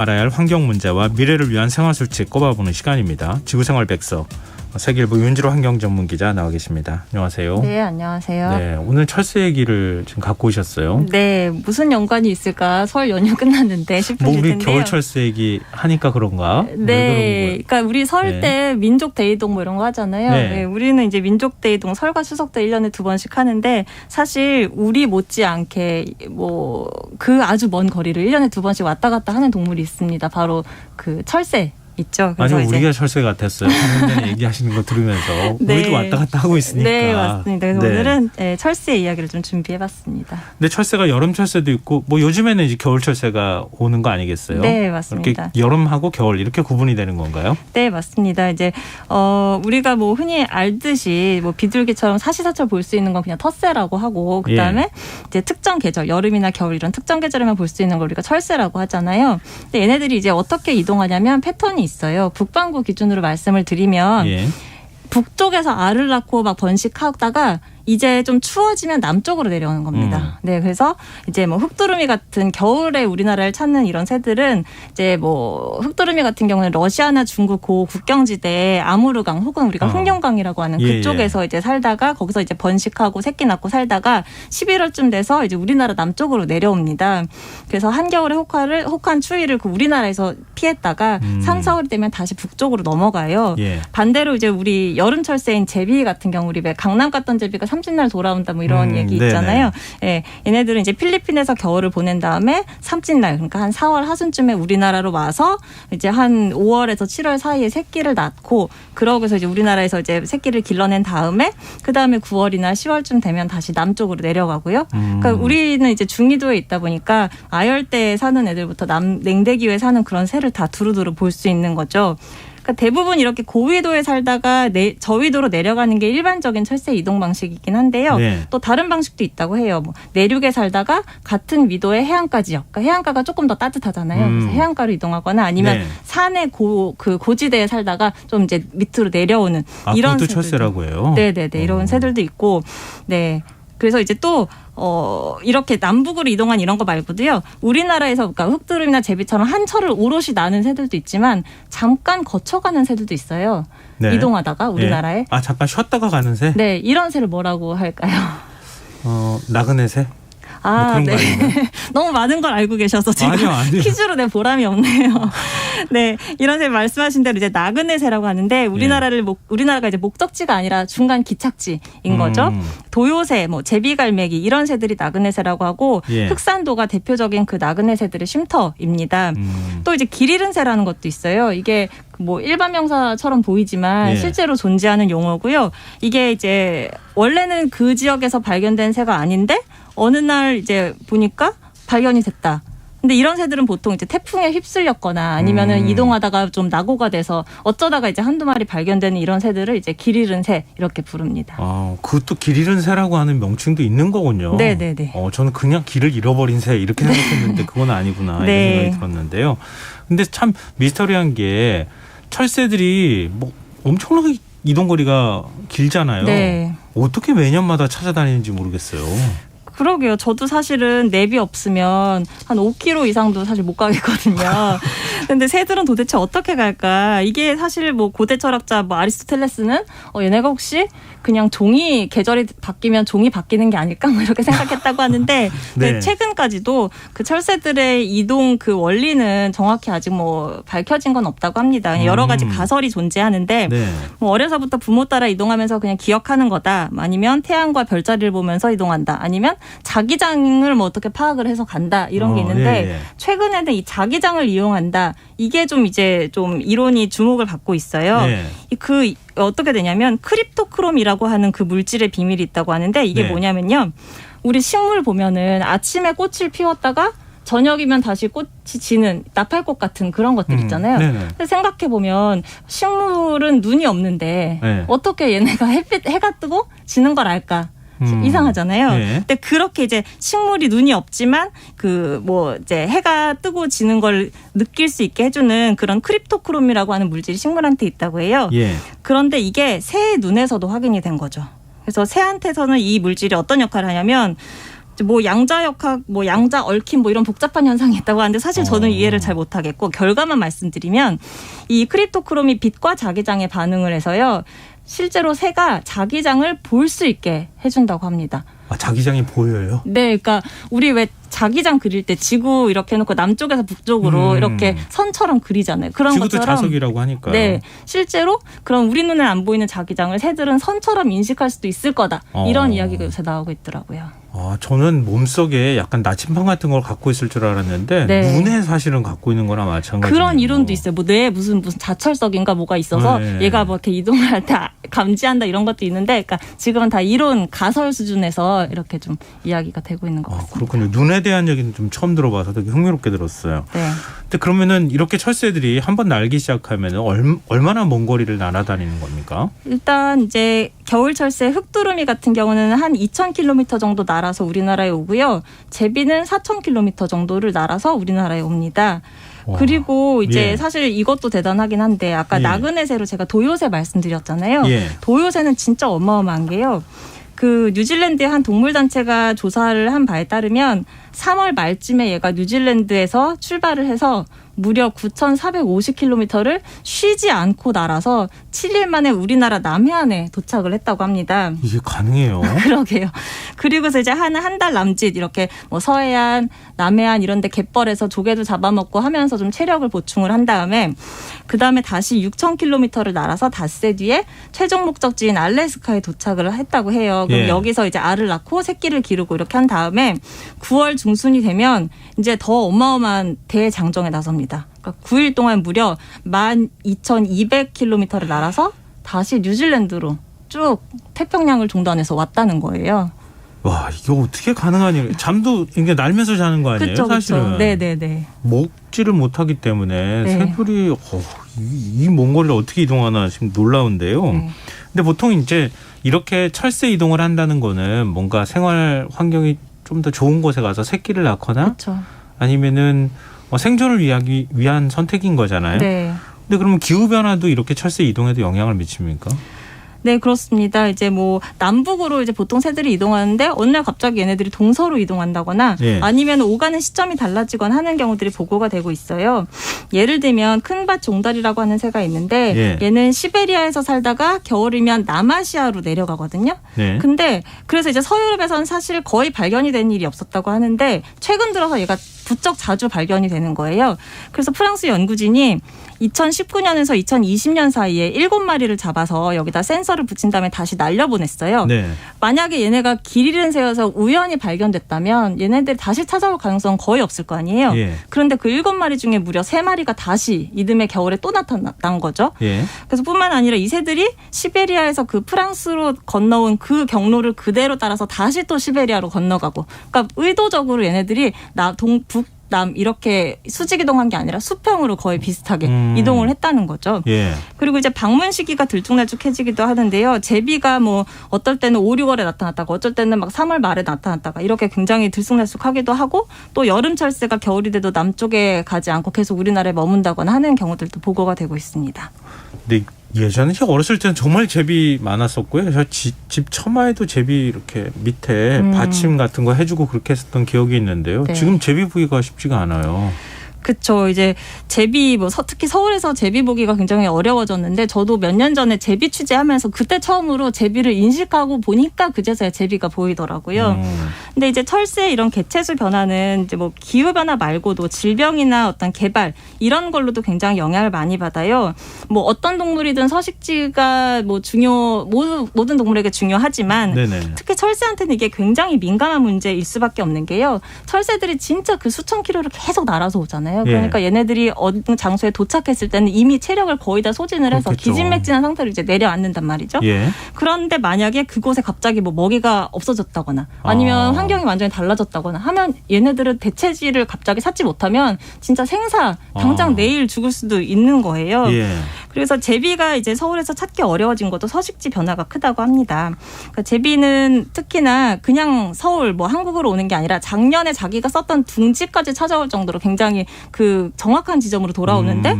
알아야 할 환경 문제와 미래를 위한 생활 수칙 꼽아보는 시간입니다. 지구생활 백서 세계일보 윤지로 환경전문기자 나와 계십니다. 안녕하세요. 네, 안녕하세요. 네, 오늘 철새 얘기를 지금 갖고 오셨어요. 네, 무슨 연관이 있을까? 설 연휴 끝났는데 싶으실 우리 텐데요. 겨울 철새 얘기 하니까 그런가? 네, 그러니까 우리 설 때 민족 대이동 뭐 이런 거 하잖아요. 네. 네, 우리는 이제 민족 대이동 설과 추석 때 1년에 2번씩 하는데 사실 우리 못지않게 뭐 그 아주 먼 거리를 1년에 2번씩 왔다 갔다 하는 동물이 있습니다. 바로 그 철새. 있죠. 아니 우리가 철새 같았어요. 방금 전에 얘기하시는 거 들으면서 네. 우리도 왔다 갔다 하고 있으니까. 네, 맞습니다. 그래서 오늘은 철새의 이야기를 좀 준비해봤습니다. 근데 철새가 여름 철새도 있고 뭐 요즘에는 이제 겨울 철새가 오는 거 아니겠어요? 네, 맞습니다. 이렇게 여름하고 겨울 이렇게 구분이 되는 건가요? 네, 맞습니다. 이제 우리가 뭐 흔히 알듯이 뭐 비둘기처럼 사시사철 볼 수 있는 건 그냥 텃새라고 하고 그다음에 이제 특정 계절, 여름이나 겨울 이런 특정 계절에만 볼 수 있는 걸 우리가 철새라고 하잖아요. 근데 얘네들이 이제 어떻게 이동하냐면 패턴이 있어요. 북반구 기준으로 말씀을 드리면 북쪽에서 알을 낳고 막 번식하다가 이제 좀 추워지면 남쪽으로 내려오는 겁니다. 네, 그래서 이제 뭐 흑두루미 같은 겨울에 우리나라를 찾는 이런 새들은 이제 뭐 흑두루미 같은 경우는 러시아나 중국 고 국경지대 아무르강 혹은 우리가 흑룡강이라고 하는 그쪽에서 이제 살다가 거기서 이제 번식하고 새끼 낳고 살다가 11월쯤 돼서 이제 우리나라 남쪽으로 내려옵니다. 그래서 한겨울에 혹한 추위를 그 우리나라에서 피했다가 3, 4월이 되면 다시 북쪽으로 넘어가요. 반대로 이제 우리 여름 철새인 제비 같은 경우 우리 왜 강남 갔던 제비가 30날 돌아온다 뭐 이런 얘기 있잖아요. 예, 얘네들은 이제 필리핀에서 겨울을 보낸 다음에 30날 그러니까 한 4월 하순쯤에 우리나라로 와서 이제 한 5월에서 7월 사이에 새끼를 낳고 그러고서 이제 우리나라에서 이제 새끼를 길러낸 다음에 그 다음에 9월이나 10월쯤 되면 다시 남쪽으로 내려가고요. 그러니까 우리는 이제 중위도에 있다 보니까 아열대에 사는 애들부터 냉대기후에 사는 그런 새를 다 두루두루 볼 수 있는 거죠. 그러니까 대부분 이렇게 고위도에 살다가 저위도로 내려가는 게 일반적인 철새 이동 방식이긴 한데요. 또 다른 방식도 있다고 해요. 뭐 내륙에 살다가 같은 위도의 해안가지역, 그러니까 해안가가 조금 더 따뜻하잖아요. 그래서 해안가로 이동하거나 아니면 산의 고지대에 살다가 좀 이제 밑으로 내려오는 이런 그것도 철새라고 해요. 네네네 이런 새들도 있고, 네. 그래서 이제 또 이렇게 남북으로 이동한 이런 거 말고도요. 우리나라에서 그러니까 흑두루미나 제비처럼 한 철을 오롯이 나는 새들도 있지만 잠깐 거쳐가는 새들도 있어요. 이동하다가 우리나라에. 잠깐 쉬었다가 가는 새? 네. 이런 새를 뭐라고 할까요? 나그네 새? 뭐 네. 너무 많은 걸 알고 계셔서 지금 아니요. 퀴즈로 내 보람이 없네요. 네, 이런 새 말씀하신 대로 이제 나그네 새라고 하는데 우리나라가 이제 목적지가 아니라 중간 기착지인 거죠. 도요새, 뭐 제비갈매기 이런 새들이 나그네 새라고 하고 흑산도가 대표적인 그 나그네 새들의 쉼터입니다. 또 이제 길 잃은 새라는 것도 있어요. 이게 뭐 일반 명사처럼 보이지만 실제로 존재하는 용어고요. 이게 이제 원래는 그 지역에서 발견된 새가 아닌데 어느 날 이제 보니까 발견이 됐다. 근데 이런 새들은 보통 이제 태풍에 휩쓸렸거나 아니면은 이동하다가 좀 낙오가 돼서 어쩌다가 이제 한두 마리 발견되는 이런 새들을 이제 길 잃은 새 이렇게 부릅니다. 그것도 길 잃은 새라고 하는 명칭도 있는 거군요. 네네네. 저는 그냥 길을 잃어버린 새 이렇게 생각했는데 그건 아니구나 이런 생각이 들었는데요. 근데 참 미스터리한 게 철새들이 뭐 엄청나게 이동거리가 길잖아요. 네. 어떻게 매년마다 찾아다니는지 모르겠어요. 그러게요. 저도 사실은 냅이 없으면 한 5km 이상도 사실 못 가겠거든요. 근데 새들은 도대체 어떻게 갈까? 이게 사실 뭐 고대 철학자 뭐 아리스토텔레스는 얘네가 혹시 그냥 계절이 바뀌면 종이 바뀌는 게 아닐까? 뭐 이렇게 생각했다고 하는데 최근까지도 그 철새들의 이동 그 원리는 정확히 아직 뭐 밝혀진 건 없다고 합니다. 여러 가지 가설이 존재하는데 뭐 어려서부터 부모 따라 이동하면서 그냥 기억하는 거다. 아니면 태양과 별자리를 보면서 이동한다. 아니면 자기장을 뭐 어떻게 파악을 해서 간다. 이런 게 있는데 최근에는 이 자기장을 이용한다. 이게 좀 이제 좀 이론이 주목을 받고 있어요. 그 어떻게 되냐면 크립토크롬이라고 하는 그 물질의 비밀이 있다고 하는데 이게 뭐냐면요. 우리 식물 보면은 아침에 꽃을 피웠다가 저녁이면 다시 꽃이 지는 나팔꽃 같은 그런 것들 있잖아요. 근데 생각해보면 식물은 눈이 없는데 어떻게 얘네가 해가 뜨고 지는 걸 알까? 이상하잖아요. 근데 그렇게 이제 식물이 눈이 없지만 그 뭐 이제 해가 뜨고 지는 걸 느낄 수 있게 해주는 그런 크립토크롬이라고 하는 물질이 식물한테 있다고 해요. 그런데 이게 새의 눈에서도 확인이 된 거죠. 그래서 새한테서는 이 물질이 어떤 역할을 하냐면 뭐 양자역학, 뭐 양자 얽힘 뭐 이런 복잡한 현상이 있다고 하는데 사실 저는 이해를 잘 못하겠고 결과만 말씀드리면 이 크립토크롬이 빛과 자기장에 반응을 해서요. 실제로 새가 자기장을 볼 수 있게 해준다고 합니다. 아, 자기장이 보여요? 네, 그러니까 우리 왜 자기장 그릴 때 지구 이렇게 해놓고 남쪽에서 북쪽으로 이렇게 선처럼 그리잖아요. 그런 지구도 것처럼 자석이라고 하니까요. 네, 실제로 그런 우리 눈에 안 보이는 자기장을 새들은 선처럼 인식할 수도 있을 거다. 이런 이야기가 요새 나오고 있더라고요. 아, 저는 몸속에 약간 나침반 같은 걸 갖고 있을 줄 알았는데 네. 눈에 사실은 갖고 있는 거랑 마찬가지예요. 그런 이론도 있어요. 뭐 뇌에 무슨 자철석인가 뭐가 있어서 네. 얘가 뭐 이렇게 이동을 할 때 감지한다 이런 것도 있는데, 그러니까 지금은 다 이론 가설 수준에서 이렇게 좀 이야기가 되고 있는 것 같습니다. 그렇군요. 눈에 대한 얘기는 좀 처음 들어봐서 되게 흥미롭게 들었어요. 네. 근데 그러면은 이렇게 철새들이 한번 날기 시작하면 얼마나 먼 거리를 날아다니는 겁니까? 일단 이제 겨울 철새 흑두루미 같은 경우는 한 2,000km 정도 날아서 우리나라에 오고요. 제비는 4,000km 정도를 날아서 우리나라에 옵니다. 와. 그리고 이제 예. 사실 이것도 대단하긴 한데 아까 예. 나그네새로 제가 도요새 말씀드렸잖아요. 예. 도요새는 진짜 어마어마한 게요. 그 뉴질랜드의 한 동물단체가 조사를 한 바에 따르면 3월 말쯤에 얘가 뉴질랜드에서 출발을 해서 무려 9,450km를 쉬지 않고 날아서 7일 만에 우리나라 남해안에 도착을 했다고 합니다. 이게 가능해요? 그러게요. 그리고서 이제 한 달 남짓 이렇게 뭐 서해안, 남해안 이런 데 갯벌에서 조개도 잡아먹고 하면서 좀 체력을 보충을 한 다음에 그다음에 다시 6,000km를 날아서 닷새 뒤에 최종 목적지인 알래스카에 도착을 했다고 해요. 그럼 예. 여기서 이제 알을 낳고 새끼를 기르고 이렇게 한 다음에 9월 중순이 되면 이제 더 어마어마한 대장정에 나섭니다. 그러니까 9일 동안 무려 12,200km를 날아서 다시 뉴질랜드로 쭉 태평양을 종단해서 왔다는 거예요. 와, 이게 어떻게 가능한 일? 잠도 이게 날면서 자는 거 아니에요? 그렇죠, 사실은. 네네네. 먹지를 못하기 때문에 네. 새들이 이 먼 거리를 어떻게 이동하나 지금 놀라운데요. 네. 근데 보통 이제 이렇게 철새 이동을 한다는 거는 뭔가 생활 환경이 좀 더 좋은 곳에 가서 새끼를 낳거나 그렇죠. 아니면은 생존을 위한 선택인 거잖아요. 네. 근데 그러면 기후 변화도 이렇게 철새 이동에도 영향을 미칩니까? 네, 그렇습니다. 이제 뭐 남북으로 이제 보통 새들이 이동하는데 어느 날 갑자기 얘네들이 동서로 이동한다거나 예. 아니면 오가는 시점이 달라지거나 하는 경우들이 보고가 되고 있어요. 예를 들면 큰밭 종달이라고 하는 새가 있는데 예. 얘는 시베리아에서 살다가 겨울이면 남아시아로 내려가거든요. 네. 근데 그래서 이제 서유럽에서는 사실 거의 발견이 된 일이 없었다고 하는데 최근 들어서 얘가 부쩍 자주 발견이 되는 거예요. 그래서 프랑스 연구진이 2019년에서 2020년 사이에 7마리를 잡아서 여기다 센서를 붙인 다음에 다시 날려보냈어요. 네. 만약에 얘네가 길 잃은 새여서 우연히 발견됐다면 얘네들이 다시 찾아올 가능성은 거의 없을 거 아니에요. 예. 그런데 그 7마리 중에 무려 3마리가 다시 이듬해 겨울에 또 나타난 거죠. 예. 그래서 뿐만 아니라 이 새들이 시베리아에서 그 프랑스로 건너온 그 경로를 그대로 따라서 다시 또 시베리아로 건너가고, 그러니까 의도적으로 얘네들이 북남 이렇게 수직 이동한 게 아니라 수평으로 거의 비슷하게 이동을 했다는 거죠. 예. 그리고 이제 방문 시기가 들쭉날쭉해지기도 하는데요. 제비가 뭐 어떨 때는 5, 6월에 나타났다가 어쩔 때는 막 3월 말에 나타났다가 이렇게 굉장히 들쑥날쑥하기도 하고, 또 여름 철새가 겨울이 돼도 남쪽에 가지 않고 계속 우리나라에 머문다거나 하는 경우들도 보고가 되고 있습니다. 근데 예전에 제가 어렸을 때는 정말 제비 많았었고요. 저 집 처마에도 제비 이렇게 밑에 받침 같은 거 해주고 그렇게 했었던 기억이 있는데요. 네. 지금 제비 보기가 쉽지가 않아요. 그렇죠. 이제 제비 특히 서울에서 제비 보기가 굉장히 어려워졌는데 저도 몇 년 전에 제비 취재하면서 그때 처음으로 제비를 인식하고 보니까 그제서야 제비가 보이더라고요. 근데 이제 철새 이런 개체수 변화는 이제 뭐 기후 변화 말고도 질병이나 어떤 개발 이런 걸로도 굉장히 영향을 많이 받아요. 뭐 어떤 동물이든 서식지가 뭐 모든 동물에게 중요하지만 네네. 특히 철새한테는 이게 굉장히 민감한 문제일 수밖에 없는 게요. 철새들이 진짜 그 수천 킬로를 계속 날아서 오잖아요. 그러니까 얘네들이 어느 장소에 도착했을 때는 이미 체력을 거의 다 소진을 해서 그렇겠죠. 기진맥진한 상태로 이제 내려앉는단 말이죠. 예. 그런데 만약에 그곳에 갑자기 뭐 먹이가 없어졌다거나 아니면 환경이 완전히 달라졌다거나 하면 얘네들은 대체지를 갑자기 찾지 못하면 진짜 당장 내일 죽을 수도 있는 거예요. 예. 그래서 제비가 이제 서울에서 찾기 어려워진 것도 서식지 변화가 크다고 합니다. 그러니까 제비는 특히나 그냥 서울 한국으로 오는 게 아니라 작년에 자기가 썼던 둥지까지 찾아올 정도로 굉장히 그 정확한 지점으로 돌아오는데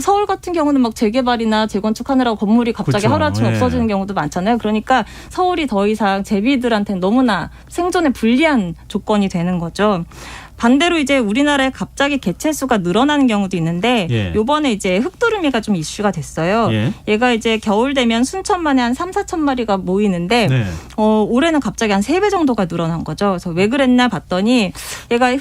서울 같은 경우는 막 재개발이나 재건축하느라고 건물이 갑자기 그렇죠. 하루아침에 예. 없어지는 경우도 많잖아요. 그러니까 서울이 더 이상 제비들한테는 너무나 생존에 불리한 조건이 되는 거죠. 반대로 이제 우리나라에 갑자기 개체수가 늘어나는 경우도 있는데 예. 요번에 이제 흑두루미가 좀 이슈가 됐어요. 예. 얘가 이제 겨울 되면 순천만에 한 3-4천 마리가 모이는데 네. 올해는 갑자기 한 3배 정도가 늘어난 거죠. 그래서 왜 그랬나 봤더니 얘가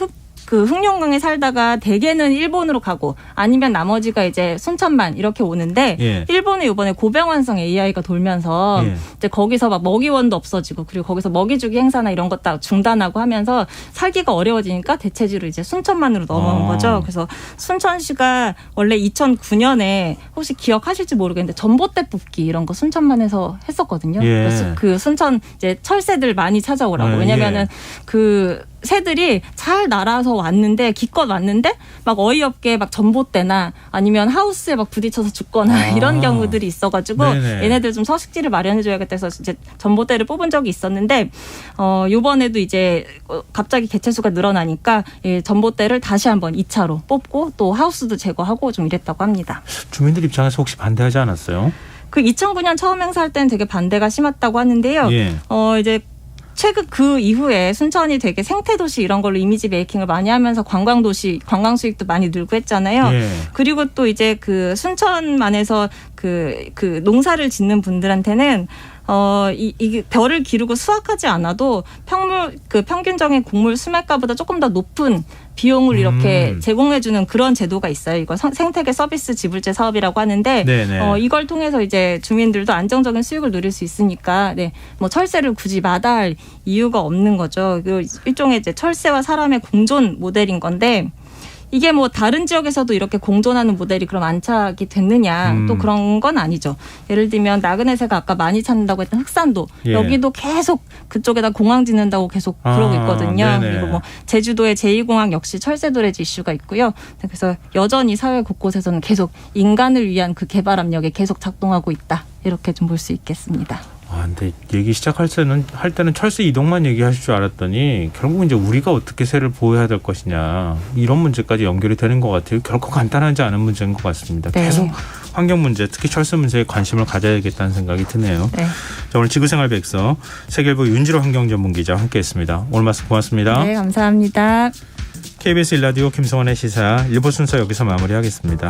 흑룡강에 살다가 대개는 일본으로 가고 아니면 나머지가 이제 순천만 이렇게 오는데 예. 일본에 이번에 고병환성 AI가 돌면서 예. 이제 거기서 막 먹이원도 없어지고 그리고 거기서 먹이주기 행사나 이런 것 다 중단하고 하면서 살기가 어려워지니까 대체지로 이제 순천만으로 넘어온 거죠. 그래서 순천시가 원래 2009년에 혹시 기억하실지 모르겠는데 전봇대 뽑기 이런 거 순천만에서 했었거든요. 예. 그래서 그 순천 이제 철새들 많이 찾아오라고. 왜냐면은 그 새들이 잘 날아서 왔는데 기껏 왔는데 막 어이없게 막 전봇대나 아니면 하우스에 막 부딪혀서 죽거나 이런 경우들이 있어가지고 네네. 얘네들 좀 서식지를 마련해줘야겠다 해서 이제 전봇대를 뽑은 적이 있었는데 요번에도 이제 갑자기 개체수가 늘어나니까 전봇대를 다시 한번 2차로 뽑고 또 하우스도 제거하고 좀 이랬다고 합니다. 주민들 입장에서 혹시 반대하지 않았어요? 그 2009년 처음 행사할 때는 되게 반대가 심했다고 하는데요. 예. 이제 최근 그 이후에 순천이 되게 생태도시 이런 걸로 이미지 메이킹을 많이 하면서 관광도시, 관광 수익도 많이 늘고 했잖아요. 예. 그리고 또 이제 그 순천만에서 그 농사를 짓는 분들한테는 이게 벼를 기르고 수확하지 않아도 평균적인 곡물 수매가보다 조금 더 높은 비용을 이렇게 제공해주는 그런 제도가 있어요. 이거 생태계 서비스 지불제 사업이라고 하는데 이걸 통해서 이제 주민들도 안정적인 수익을 누릴 수 있으니까 뭐 철새를 굳이 마다할 이유가 없는 거죠. 일종의 이제 철새와 사람의 공존 모델인 건데 이게 뭐 다른 지역에서도 이렇게 공존하는 모델이 그럼 안착이 됐느냐 또 그런 건 아니죠. 예를 들면 나그네 새가 아까 많이 찾는다고 했던 흑산도 여기도 계속 그쪽에다 공항 짓는다고 계속 그러고 있거든요. 그리고 뭐 제주도의 제2공항 역시 철새 도래지 이슈가 있고요. 그래서 여전히 사회 곳곳에서는 계속 인간을 위한 그 개발 압력이 계속 작동하고 있다. 이렇게 좀 볼 수 있겠습니다. 근데 얘기 시작할 때는 철새 이동만 얘기하실 줄 알았더니 결국 이제 우리가 어떻게 새를 보호해야 될 것이냐 이런 문제까지 연결이 되는 것 같아요. 결코 간단하지 않은 문제인 것 같습니다. 네. 계속 환경 문제, 특히 철새 문제에 관심을 가져야겠다는 생각이 드네요. 네. 자, 오늘 지구생활 백서 세계일보 윤지로 환경전문기자 함께했습니다. 오늘 말씀 고맙습니다. 네, 감사합니다. KBS 1라디오 김성원의 시사 1부 순서 여기서 마무리하겠습니다.